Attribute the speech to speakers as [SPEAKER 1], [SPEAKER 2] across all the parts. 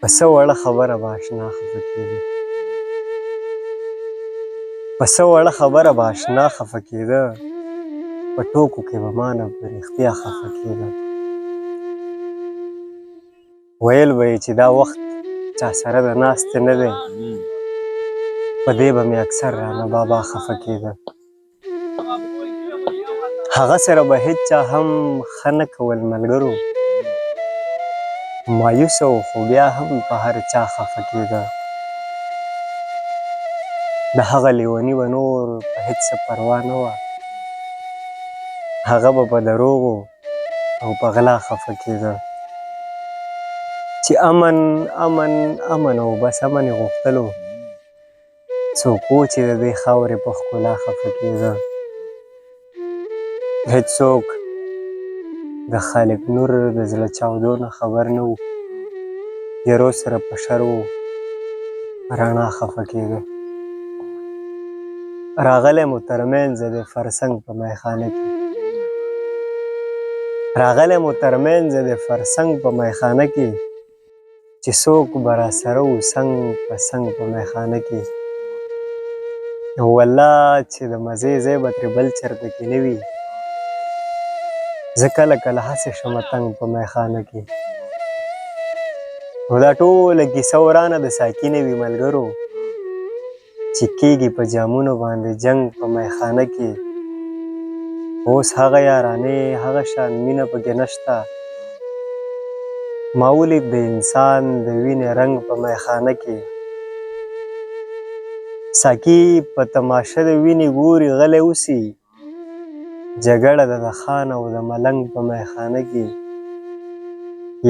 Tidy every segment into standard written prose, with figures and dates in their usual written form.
[SPEAKER 1] په څه وړه خبره به اشنا خفه کېده، په څه وړه خبره به اشنا خفه کېده، په ټوکو کې به مانه په رښتیا خفه کېده. ویل به یې چې دا وخت چا سره د ناستې نه دی، په دې به مې اکثر رانه بابا خفه کېده. هغه سره به هېچا هم ښه نه کول ملګرو، مایوسه و خو بیا هم په هر چا خفه کېده. د هغه لیوني به نور په هېڅ څه پروا نه وه، هغه به په دروغو او په غلا خفه کېده. چې امن امن امن او بس امن یې غوښتلو، څوک و چې د دې خاورې په ښکلا خفه کېده. هېڅوک د خالق نور د زړه چاودو نه خبر نه و، تیرو سره په شر و رڼا خفه کېده. راغلی مو ترمنځ د فرسنګ په میخانه کې، راغلی مو ترمنځ د فرسنګ په میخانه کې، چې څوک به راسره و څنګ په څنګ په میخانه کې. والله چې د مزې ځای به ترې بل چېرته کې نه وي، زه کله کله هسې شمه تنګ په میخانه کې. نو دا ټوله کیسه ورانه د ساقي نه وي ملګرو، چې کېږي په جامونو باندې جنګ په میخانه کې. اوس هغه یارانې هغه شان مینه پکې نشته، ما ولید د انسان د وینې رنګ په میخانه کې. ساقي په تماشه د وینې ګوري غلی اوسي، جګړه ده د خان او د ملنګ په میخانه کې.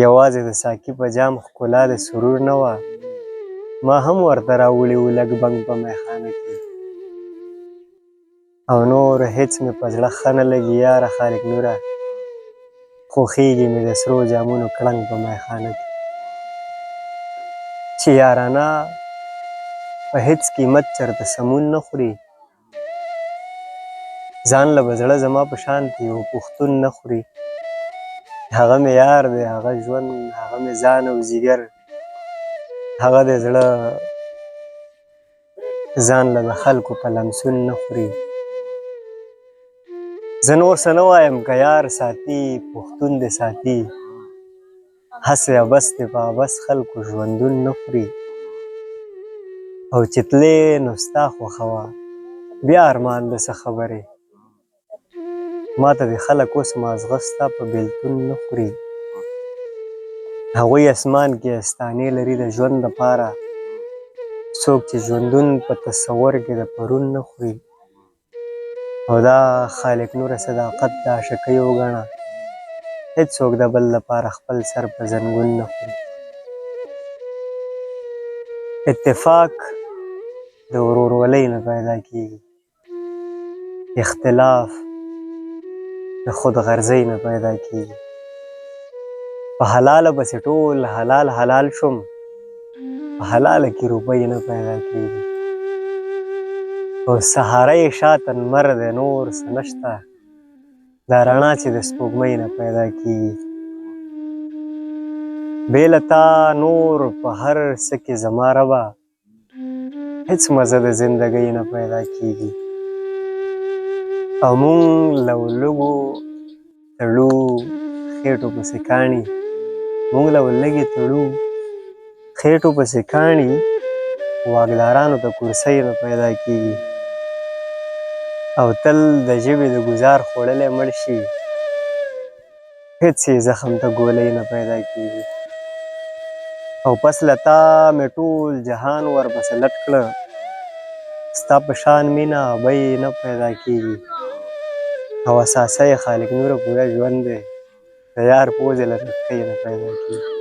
[SPEAKER 1] یوازې د ساقي په جام ښکلا د سرور نه وه، ما هم ورته راوړي و لږ بنګ په میخانه کې. او نور هېڅ مې په زړه ښه نه لګي یاره خالق نوره، خوښېږي مې د سرو جامونو کړنګ په میخانه کې. چې یارانه په هېڅ قیمت چېرته سمون نه خوري، ځان له به زړه زما په شانتې یو پښتون نه خوري. هغه مې یار دی هغه ژوند هغه مې ځان او ځیګر، هغه د زړه ځان له د خلکو په لمسون نه خوري. زه نور څه نه وایم که یار ساتي پښتون دې ساتي، هسې عبث دی په عبث خلکو ژوندون نه خوري. او چې تلې نو ستا خوښه وه بیا ارمان د څه خبرې، ما ته دې خلک اوس مازغه ستا په بېلتون نه خوري. هغوی اسمان کې استانې لري د ژوند دپاره، څوک چې ژوندون په تصور کې د پرون نه خوري. او دا خالق نوره صداقت د عاشقۍ وګڼه، هېڅوک د بل لپاره خپل سر په زنګون نه خوري. اتفاق د ورورولۍ نه پیدا کېږي، اختلاف د خودغرضۍ نه پیدا کېږي. په حلاله پسې ټول حلال حلال شوم، په حلاله کې روپۍ نه پیدا کېږي. او سهاره یې شاته لمر دی نور څه نشته، دا رڼا چې د سپوږمۍ نه پیدا کېږي. بې له تا نور په هر څه کې زما ربه، هېڅ مزه د زندګۍ نه پیدا کېږي. او مونږ له لږو تړو خېټو پسې کاڼي، مونږ له لږې تړو خېټو پسې کاڼي، واکدارانو ته کرسۍ نه پیدا کېږي. او تل د ژبې د ګزار خوړلی مړ شي، هېڅ یې زخم ته ګولۍ نه پیدا کېږي. او پس له تا مې ټول جهان ورپسې لټ کړه، ستا په شان مینه ابۍ نه پیدا کېږي. او اساسه یې خالق نوره پوره ژوند دی، د یار پوزې له نتکۍ نه پیدا کېږي.